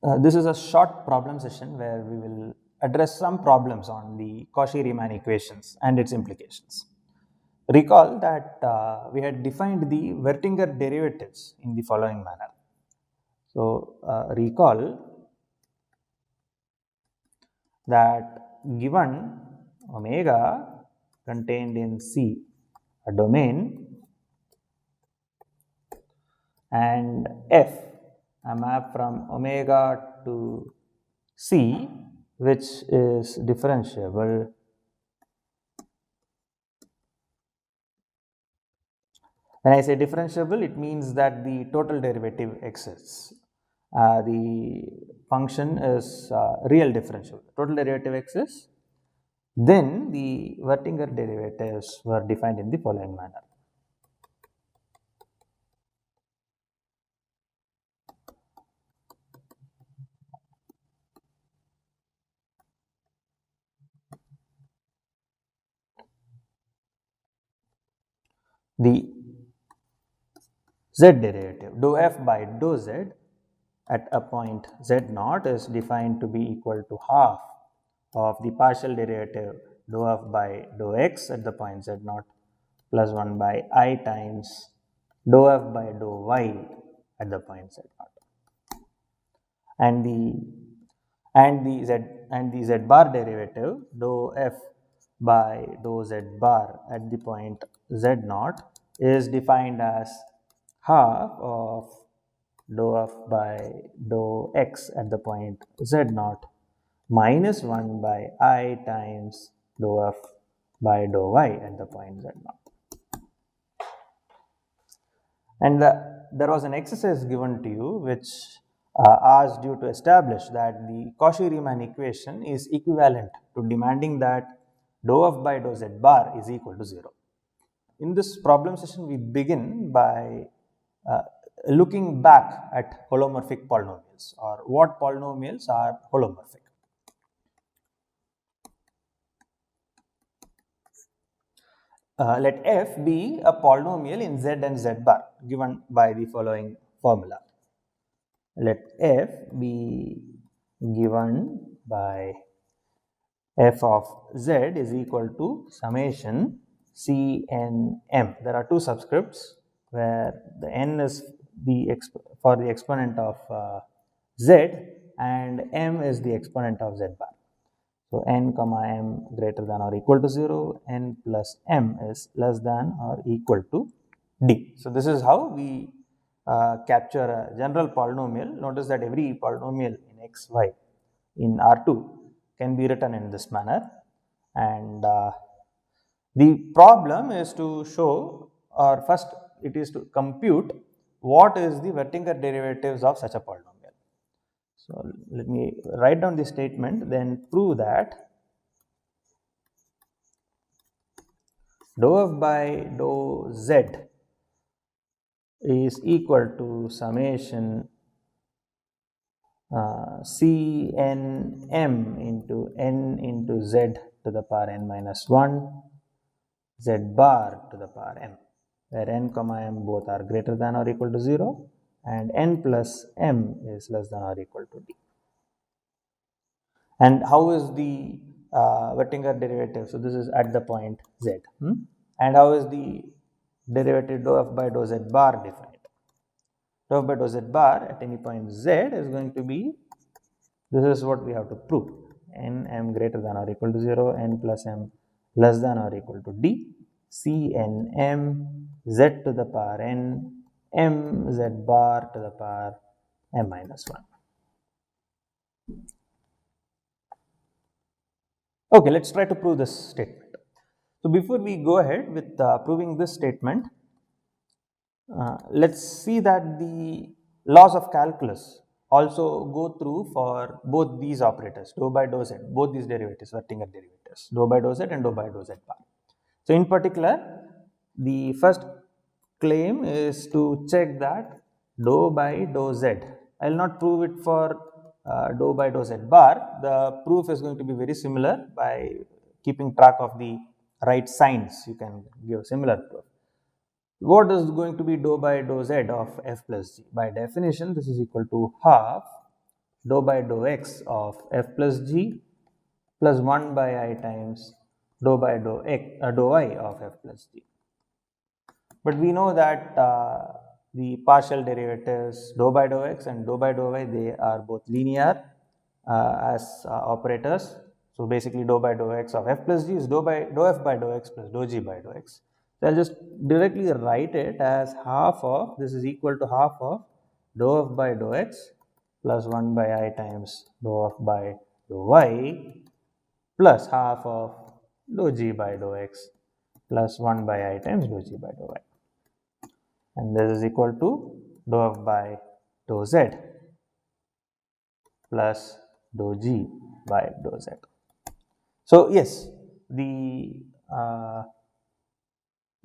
This is a short problem session where we will address some problems on the Cauchy-Riemann equations and its implications. Recall that we had defined the Vertinger derivatives in the following manner. So, recall that given omega contained in C, a domain, and F, a map from omega to C, which is differentiable when I say differentiable, it means that the total derivative exists. The function is real differentiable. Total derivative exists. Then the Vertinger derivatives were defined in the following manner. The z derivative dou f by dou z at a point z naught is defined to be equal to half of the partial derivative dou f by dou x at the point z naught plus 1 by I times dou f by dou y at the point z naught. And the z bar derivative dou f by dou z bar at the point z naught is defined as half of dou f by dou x at the point z naught minus 1 by I times dou f by dou y at the point z naught. And there was an exercise given to you which asked you to establish that the Cauchy-Riemann equation is equivalent to demanding that dou f by dou z bar is equal to 0. In this problem session, we begin by looking back at holomorphic polynomials, or what polynomials are holomorphic. Let f be a polynomial in z and z bar given by the following formula. Let f be given by f of z is equal to summation Cnm. There are two subscripts where the n is for the exponent of z and m is the exponent of z bar. So, n comma m greater than or equal to 0, n plus m is less than or equal to d. So, this is how we capture a general polynomial. Notice that every polynomial in x, y in R2 can be written in this manner, and the problem is to show, or first it is to compute what is the Vertinger derivatives of such a polynomial. So, let me write down the statement, then prove that dou f by dou z is equal to summation Cnm into n into z to the power n minus 1 z bar to the power m, where n comma m both are greater than or equal to 0 and n plus m is less than or equal to d. And how is the Vertinger derivative? So, this is at the point z. And how is the derivative dou f by dou z bar defined? Dou f by dou z bar at any point z is going to be, this is what we have to prove, n m greater than or equal to 0, n plus m less than or equal to d, C n m z to the power n m z bar to the power m minus 1. Okay, let us try to prove this statement. So, before we go ahead with proving this statement, let us see that the laws of calculus also go through for both these operators, dou by dou z, both these derivatives, Vertinger derivatives, dou by dou z and dou by dou z bar. So, in particular, the first claim is to check that dou by dou z. I will not prove it for dou by dou z bar. The proof is going to be very similar. By keeping track of the right signs, you can give a similar proof. What is going to be dou by dou z of f plus g? By definition, this is equal to half dou by dou x of f plus g plus 1 by I times dou by dou I of f plus g. But we know that the partial derivatives dou by dou x and dou by dou y, they are both linear as operators. So basically dou by dou x of f plus g is dou f by dou x plus dou g by dou x. So I'll just directly write it as half of, this is equal to half of dou f by dou x plus 1 by I times dou f by dou y plus half of dou g by dou x plus 1 by I times dou g by dou y. And this is equal to dou f by dou z plus dou g by dou z. So yes, the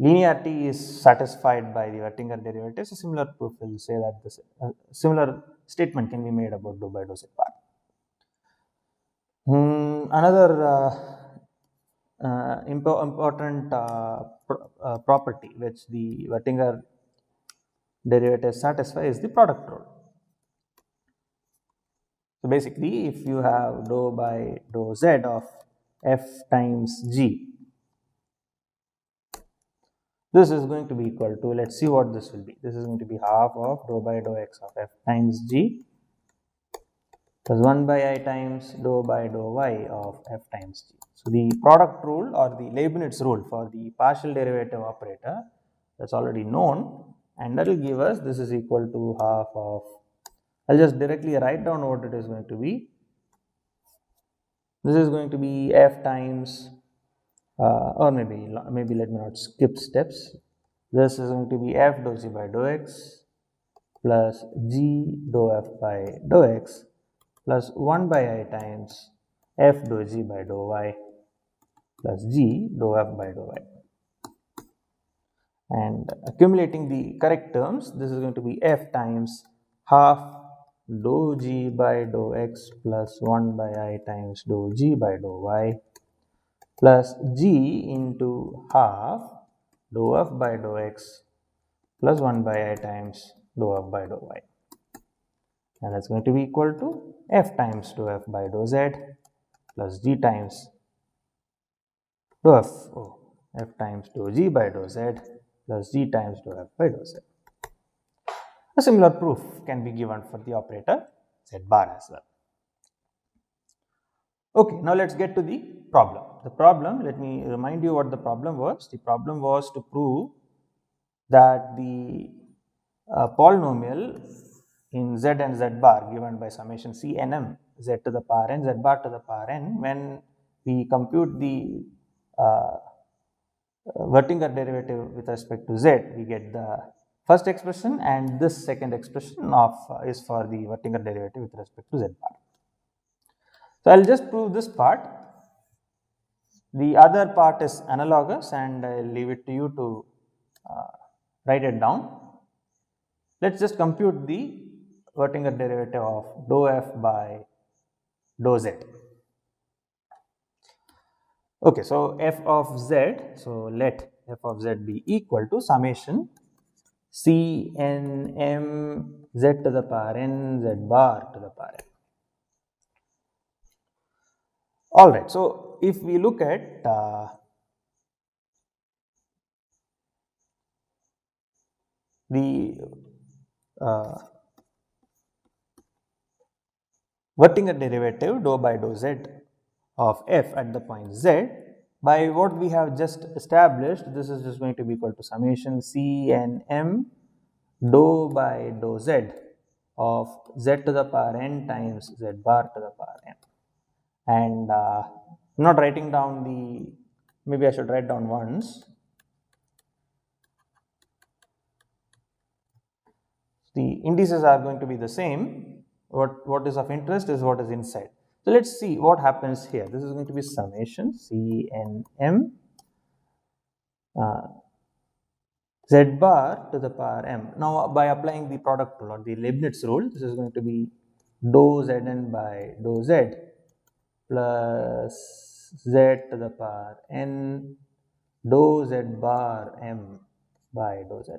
linearity is satisfied by the Oettinger derivatives. A similar proof will say that this similar statement can be made about dou by dou z bar. Another important property which the Oettinger derivative satisfy is the product rule. So basically, if you have dou by dou z of f times g, this is going to be equal to, let's see what this will be. This is going to be half of dou by dou x of f times g plus 1 by I times dou by dou y of f times g. So the product rule or the Leibniz rule for the partial derivative operator, that's already known, and that will give us, this is equal to half of, I'll just directly write down what it is going to be. This is going to be f times, or maybe let me not skip steps. This is going to be f dou g by dou x plus g dou f by dou x plus 1 by I times f dou g by dou y plus g dou f by dou y. And accumulating the correct terms, this is going to be f times half dou g by dou x plus 1 by I times dou g by dou y plus g into half dou f by dou x plus 1 by I times dou f by dou y. And that's going to be equal to f times dou f by dou z plus g times dou f times dou g by dou z plus g times dou f by dou z. A similar proof can be given for the operator z bar as well. Okay, now let's get to the problem. The problem, let me remind you what the problem was. The problem was to prove that the polynomial in z and z bar given by summation c n m z to the power n, z bar to the power n, when we compute the Oettinger derivative with respect to z, we get the first expression, and this second expression of is for the Oettinger derivative with respect to z bar. So I'll just prove this part. The other part is analogous, and I'll leave it to you to write it down. Let's just compute the Oettinger derivative of dou f by dou z. Okay, so f of z, so let f of z be equal to summation c n m z to the power n z bar to the power n. All right, so if we look at the Oettinger derivative dou by dou z of f at the point z, by what we have just established, this is just going to be equal to summation c n m dou by dou z of z to the power n times z bar to the power n. And I'm not writing down the, maybe I should write down once. The indices are going to be the same. What is of interest is what is inside. So let's see what happens here. This is going to be summation c n m z bar to the power m. Now by applying the product rule or the Leibniz rule, this is going to be dou zn by dou z plus z to the power n dou z bar m by dou z.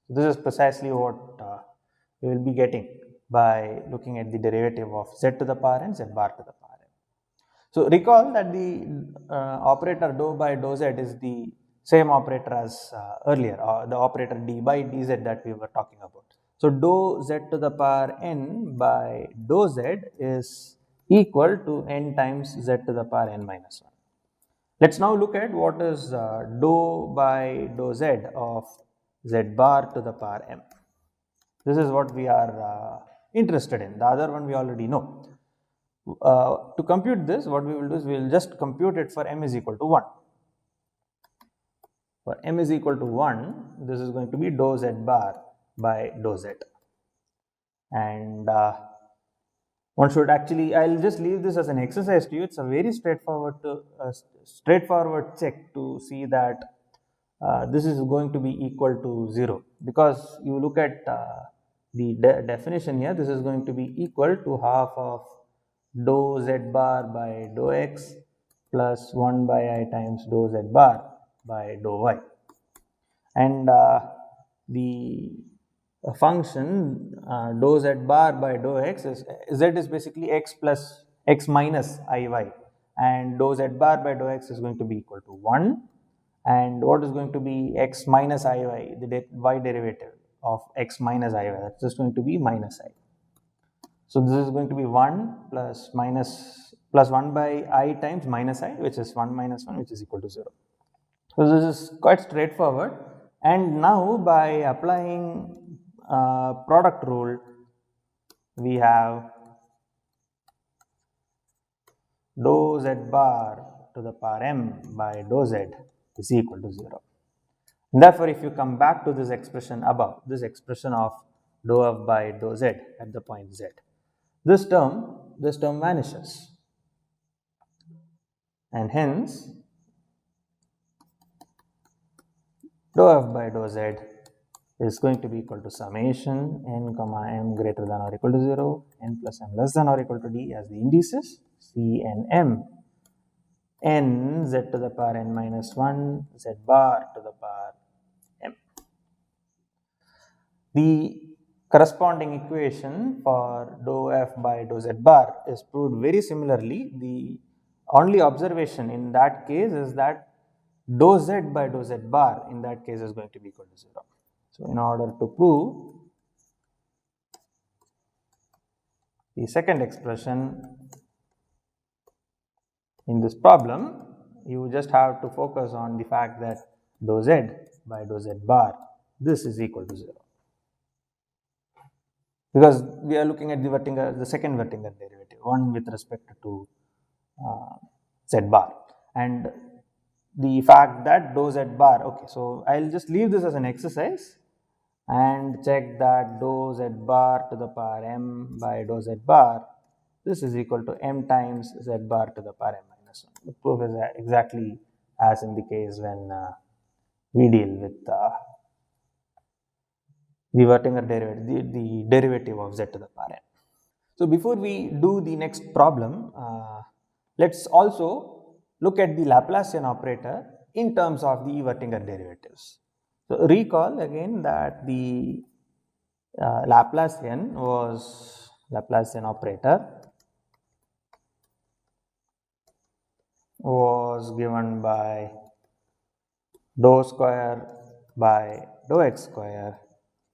This is precisely what we will be getting. by looking at the derivative of z to the power n, z bar to the power n. So recall that the operator dou by dou z is the same operator as earlier, the operator d by dz that we were talking about. So dou z to the power n by dou z is equal to n times z to the power n minus 1. Let's now look at what is dou by dou z of z bar to the power m. This is what we are interested in. The other one we already know. To compute this, what we will do is we will just compute it for m is equal to 1. For m is equal to 1, this is going to be dou z bar by dou z. And one should actually, I'll just leave this as an exercise to you. It's a very straightforward check to see that this is going to be equal to 0, because you look at the definition here, this is going to be equal to half of dou z bar by dou x plus 1 by I times dou z bar by dou y. And the function dou z bar by dou x is, z is basically x plus x minus iy, and dou z bar by dou x is going to be equal to 1. And what is going to be x minus iy, the y derivative of x minus iy, that's just going to be minus I. So this is going to be 1 plus 1 by I times minus I, which is 1 minus 1, which is equal to 0. So this is quite straightforward. And now by applying product rule, we have dou z bar to the power m by dou z is equal to 0. And therefore, if you come back to this expression above, this expression of dou f by dou z at the point z, this term vanishes, and hence dou f by dou z is going to be equal to summation n comma m greater than or equal to 0, n plus m less than or equal to d as the indices, c and m, n z to the power n minus 1, z bar to the power m. The corresponding equation for dou f by dou z bar is proved very similarly. The only observation in that case is that dou z by dou z bar in that case is going to be equal to 0. So in order to prove the second expression in this problem, you just have to focus on the fact that dou z by dou z bar, this is equal to 0. Because we are looking at the second Wirtinger derivative, one with respect to z bar, and the fact that dou z bar, okay, so I'll just leave this as an exercise and check that dou z bar to the power m by dou z bar, this is equal to m times z bar to the power m minus 1. The proof is exactly as in the case when we deal with the Wirtinger derivative, the derivative of z to the power n. So before we do the next problem, let's also look at the Laplacian operator in terms of the Wirtinger derivatives. So recall again that the Laplacian operator was given by dou square by dou x square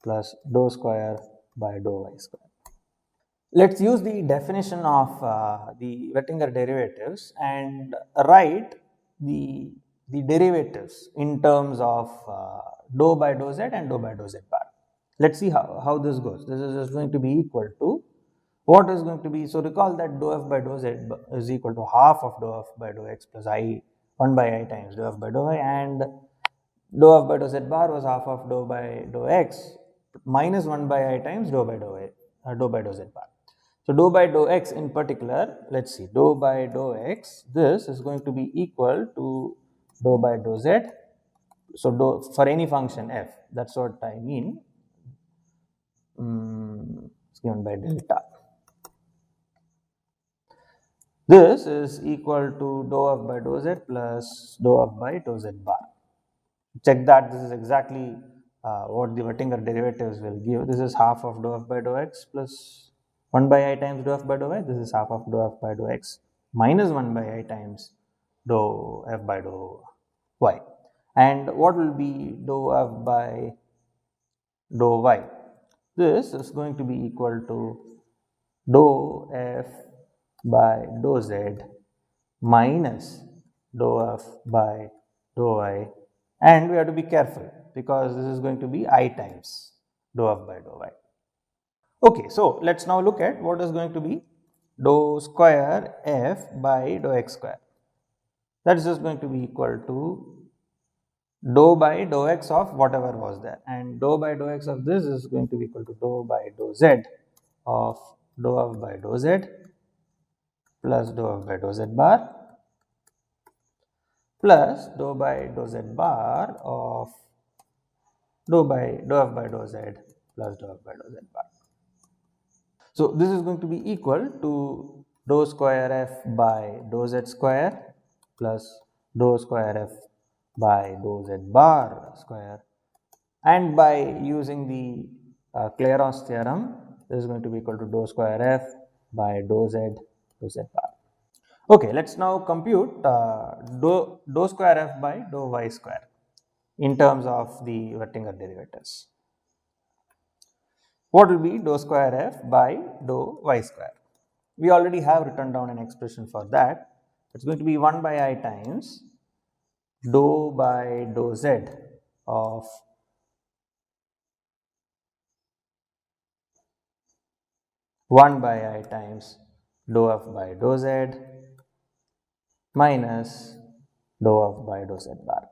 plus dou square by dou y square. Let's use the definition of the Wirtinger derivatives and write the derivatives in terms of dou by dou z and dou by dou z bar. Let's see how this goes. This is going to be equal to what is going to be, so recall that dou f by dou z is equal to half of dou f by dou x plus I 1 by I times dou f by dou y, and dou f by dou z bar was half of dou by dou x minus 1 by I times dou by dou y, dou by dou z bar. So dou by dou x in particular, let's see, dou by dou x, this is going to be equal to dou by dou z. So dou for any function f, that's what I mean, it's given by delta. This is equal to dou f by dou z plus dou f by dou z bar. Check that this is exactly what the Oettinger derivatives will give. This is half of dou f by dou x plus 1 by I times dou f by dou y. This is half of dou f by dou x minus 1 by I times dou f by dou y. And what will be dou f by dou y? This is going to be equal to dou f by dou z minus dou f by dou y, and we have to be careful because this is going to be I times dou f by dou y. Okay, so let's now look at what is going to be dou square f by dou x square. That is just going to be equal to dou by dou x of whatever was there, and dou by dou x of this is going to be equal to dou by dou z of dou f by dou z plus dou f by dou z bar plus dou by dou z bar of dou f by dou z plus dou f by dou z bar. So this is going to be equal to dou square f by dou z square plus dou square f by dou z bar square, and by using the Clairaut's theorem, this is going to be equal to dou square f by dou z bar. Okay, let's now compute dou square f by dou y square in terms of the Oettinger derivatives. What will be dou square f by dou y square? We already have written down an expression for that. It's going to be 1 by I times dou by dou z of 1 by I times dou f by dou z minus dou f by dou z bar.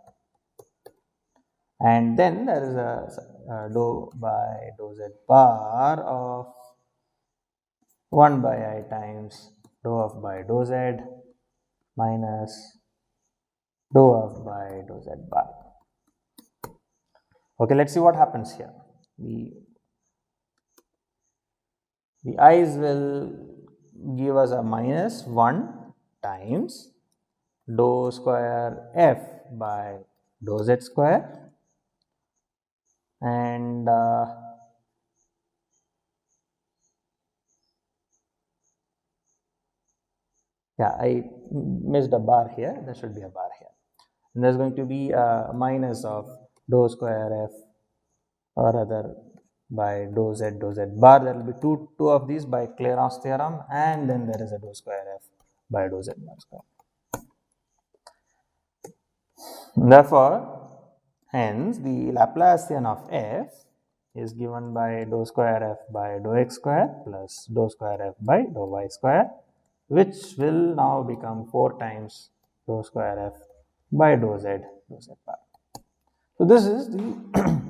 And then there is a dou by dou z bar of 1 by I times dou f by dou z minus dou f by dou z bar. Okay, let's see what happens here. The i's will give us a minus 1 times dou square f by dou z square, and yeah, I missed a bar here. There should be a bar here, and there's going to be a minus of dou square f, or rather by dou z bar. There will be two of these by Clairaut's theorem, and then there is a dou square f by dou z bar square. Therefore, hence the Laplacian of f is given by dou square f by dou x square plus dou square f by dou y square, which will now become 4 times dou square f by dou z bar. So this is the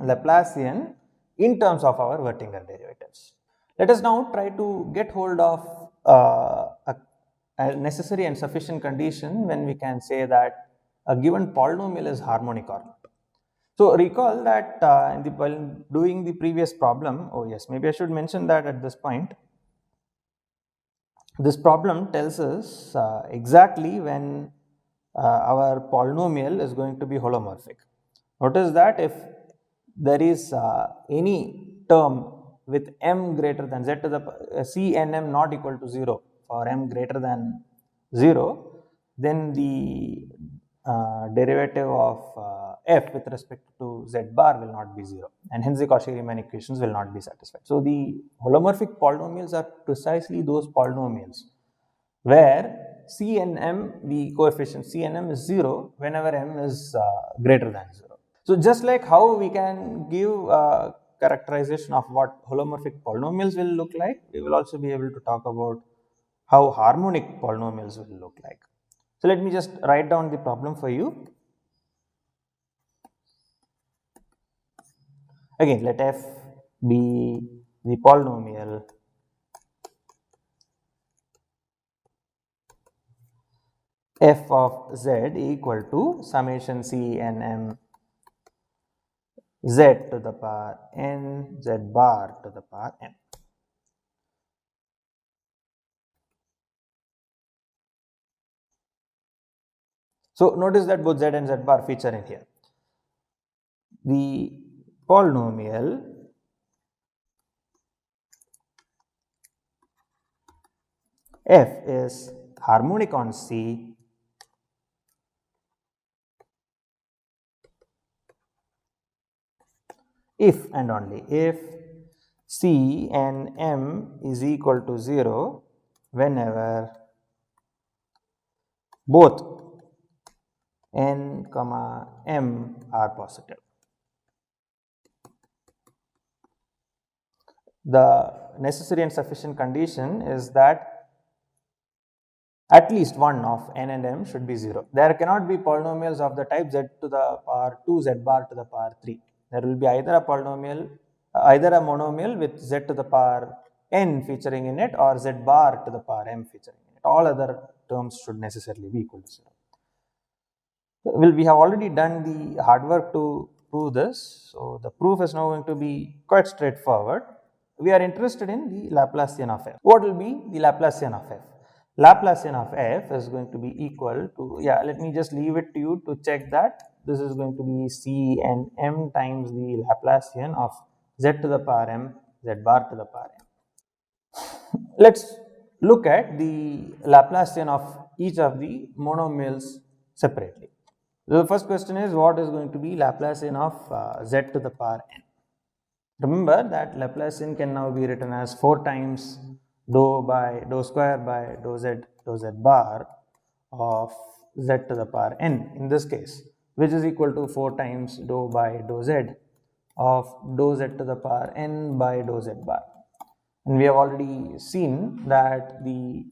Laplacian in terms of our Oettinger derivatives. Let us now try to get hold of a necessary and sufficient condition when we can say that a given polynomial is harmonic or not. So recall that while doing the previous problem, oh yes, maybe I should mention that at this point. This problem tells us exactly when our polynomial is going to be holomorphic. Notice that if there is any term with m greater than z to the c n m not equal to 0 for m greater than 0, then the derivative of f with respect to z bar will not be 0, and hence the Cauchy-Riemann equations will not be satisfied. So the holomorphic polynomials are precisely those polynomials where c and m, the coefficient c and m is 0 whenever m is greater than 0. So just like how we can give a characterization of what holomorphic polynomials will look like, we will also be able to talk about how harmonic polynomials will look like. So let me just write down the problem for you. Again, let f be the polynomial f of z equal to summation c n m z to the power n z bar to the power m. So notice that both z and z bar feature in here. The polynomial f is harmonic on C if and only if C and M is equal to 0 whenever both n comma m are positive. The necessary and sufficient condition is that at least one of n and m should be 0. There cannot be polynomials of the type z to the power 2, z bar to the power 3. There will be either a polynomial, either a monomial with z to the power n featuring in it, or z bar to the power m featuring in it. All other terms should necessarily be equal to 0. Well, we have already done the hard work to prove this, so the proof is now going to be quite straightforward. We are interested in the Laplacian of f. What will be the Laplacian of f? Laplacian of f is going to be equal to, let me just leave it to you to check that. This is going to be C and m times the Laplacian of z to the power m, z bar to the power m. Let's look at the Laplacian of each of the monomials separately. The first question is, what is going to be Laplacian of z to the power n? Remember that Laplacian can now be written as 4 times dou square by dou z bar of z to the power n in this case, which is equal to 4 times dou by dou z of dou z to the power n by dou z bar. And we have already seen that the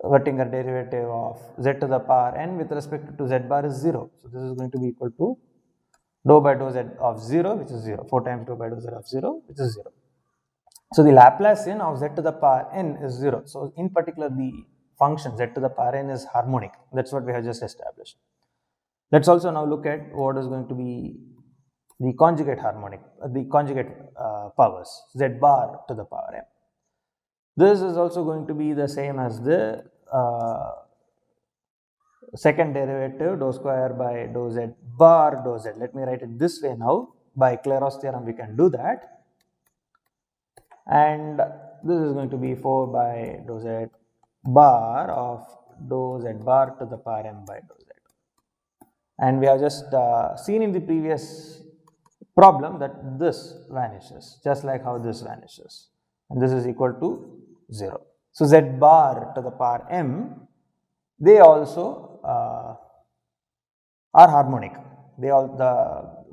Oettinger derivative of z to the power n with respect to z bar is 0. So this is going to be equal to dou by dou z of 0, which is 0, 4 times dou by dou z of 0, which is 0. So the Laplacian of z to the power n is 0. So in particular, the function z to the power n is harmonic. That's what we have just established. Let's also now look at what is going to be the conjugate harmonic, the conjugate powers, z bar to the power m. This is also going to be the same as the second derivative dou square by dou z bar dou z. Let me write it this way now. By Clairaut's theorem, we can do that. And this is going to be 4 by dou z bar of dou z bar to the power m by dou z. And we have just seen in the previous problem that this vanishes, just like how this vanishes. And this is equal to 0. So z bar to the power m, they also are harmonic. They all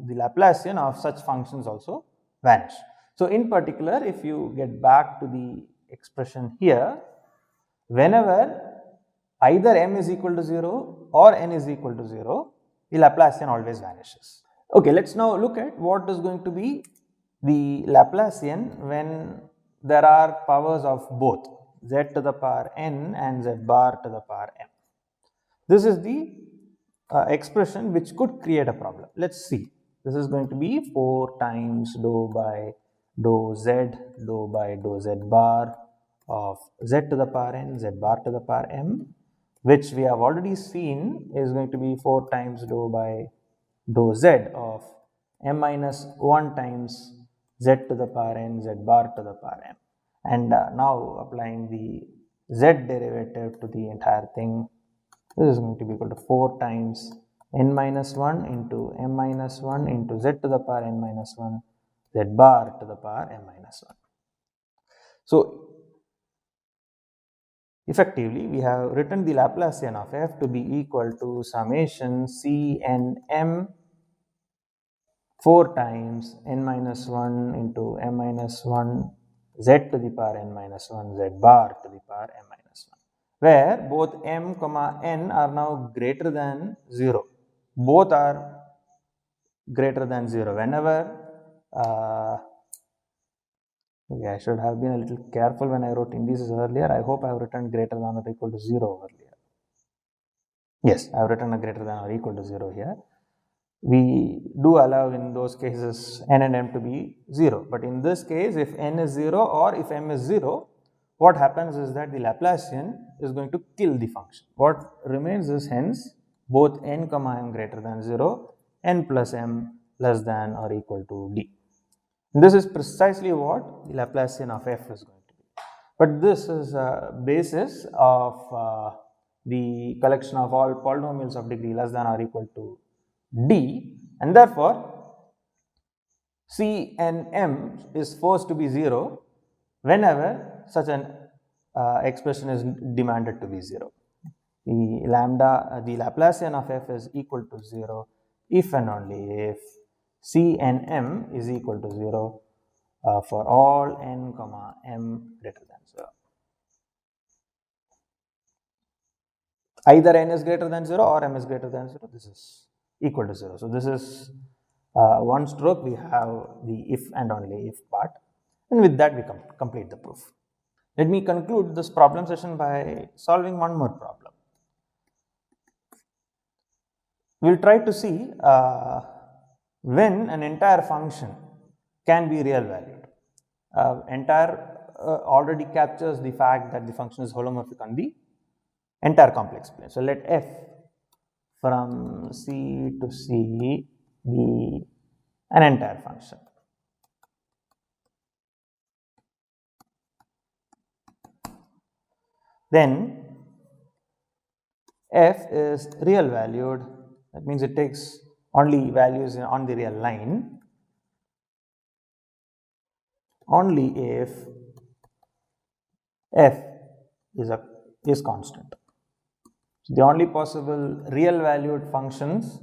the Laplacian of such functions also vanish. So in particular, if you get back to the expression here, whenever either m is equal to 0 or n is equal to 0, the Laplacian always vanishes. Okay, let's now look at what is going to be the Laplacian when there are powers of both z to the power n and z bar to the power m. This is the expression which could create a problem. Let's see. This is going to be 4 times dou by dou z by dou z bar of z to the power n, z bar to the power m, which we have already seen is going to be 4 times dou by dou z of m minus 1 times z to the power n, z bar to the power m. And now applying the z derivative to the entire thing, this is going to be equal to 4 times n minus 1 into m minus 1 into z to the power n minus 1, z bar to the power m minus 1. So effectively, we have written the Laplacian of f to be equal to summation c n m 4 times n minus 1 into m minus 1 z to the power n minus 1 z bar to the power m minus 1, where both m comma n are now greater than 0. Both are greater than 0. Whenever okay, I should have been a little careful when I wrote indices earlier. I hope I have written greater than or equal to 0 earlier. Yes, I have written a greater than or equal to 0 here. We do allow in those cases n and m to be 0. But in this case, if n is 0 or if m is 0, what happens is that the Laplacian is going to kill the function. What remains is hence both n comma m greater than 0, n plus m less than or equal to d. This is precisely what the Laplacian of f is going to be. But this is a basis of the collection of all polynomials of degree less than or equal to d, and therefore C and M is forced to be 0 whenever such an expression is demanded to be 0. The Laplacian of f is equal to 0 if and only if C and M is equal to 0 for all n comma m greater than 0. Either n is greater than 0 or m is greater than 0, this is equal to 0. So this is one stroke. We have the if and only if part, and with that we complete the proof. Let me conclude this problem session by solving one more problem. We will try to see when an entire function can be real valued. Entire already captures the fact that the function is holomorphic on the entire complex plane. So let f from C to C be an entire function. Then f is real valued. That means it takes only values on the real line only if f is constant. So the only possible real valued functions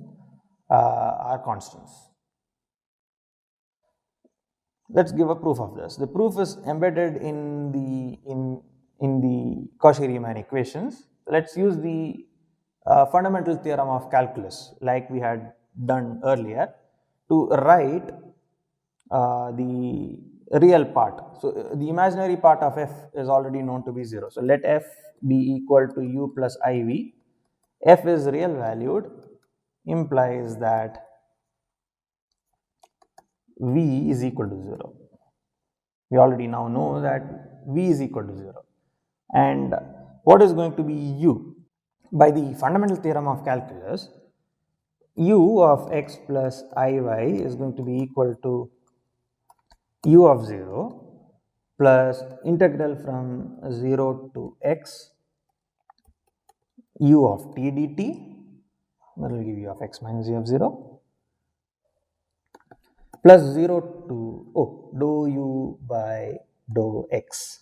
are constants. Let's give a proof of this. The proof is embedded in the Cauchy-Riemann equations. Let's use the fundamental theorem of calculus, like we had done earlier, to write the real part. So the imaginary part of f is already known to be 0. So let f be equal to u plus iv. F is real valued implies that v is equal to 0. We already now know that v is equal to 0. And what is going to be u? By the fundamental theorem of calculus, u of x plus iy is going to be equal to u of 0 plus integral from 0 to x u of t dt, that will give you of x minus u of 0, plus 0 to dou u by dou x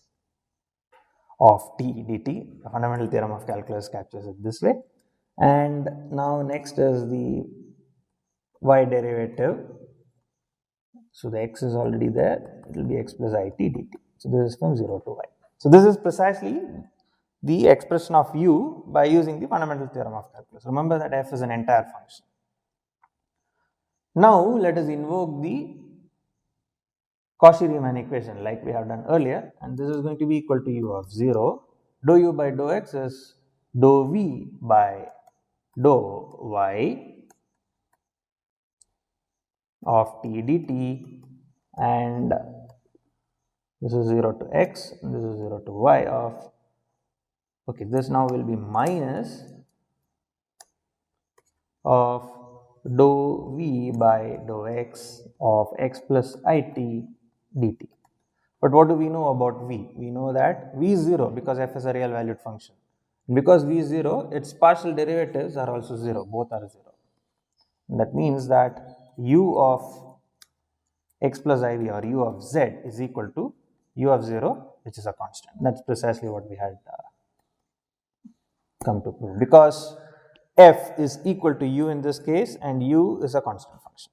of t dt. The fundamental theorem of calculus captures it this way. And now next is the y derivative. So the x is already there, it will be x plus it dt. So this is from 0 to y. So this is precisely the expression of u by using the fundamental theorem of calculus. Remember that f is an entire function. Now let us invoke the Cauchy-Riemann equation like we have done earlier, and this is going to be equal to u of 0. Dou u by dou x is dou v by dou y of t dt, and this is 0 to x, and this is 0 to y of, okay, this now will be minus of dou v by dou x of x plus it dt. But what do we know about v? We know that v is 0 because f is a real valued function. Because v is 0, its partial derivatives are also 0, both are 0. And that means that u of x plus iv or u of z is equal to u of 0, which is a constant. That's precisely what we had come to prove, because f is equal to u in this case and u is a constant function.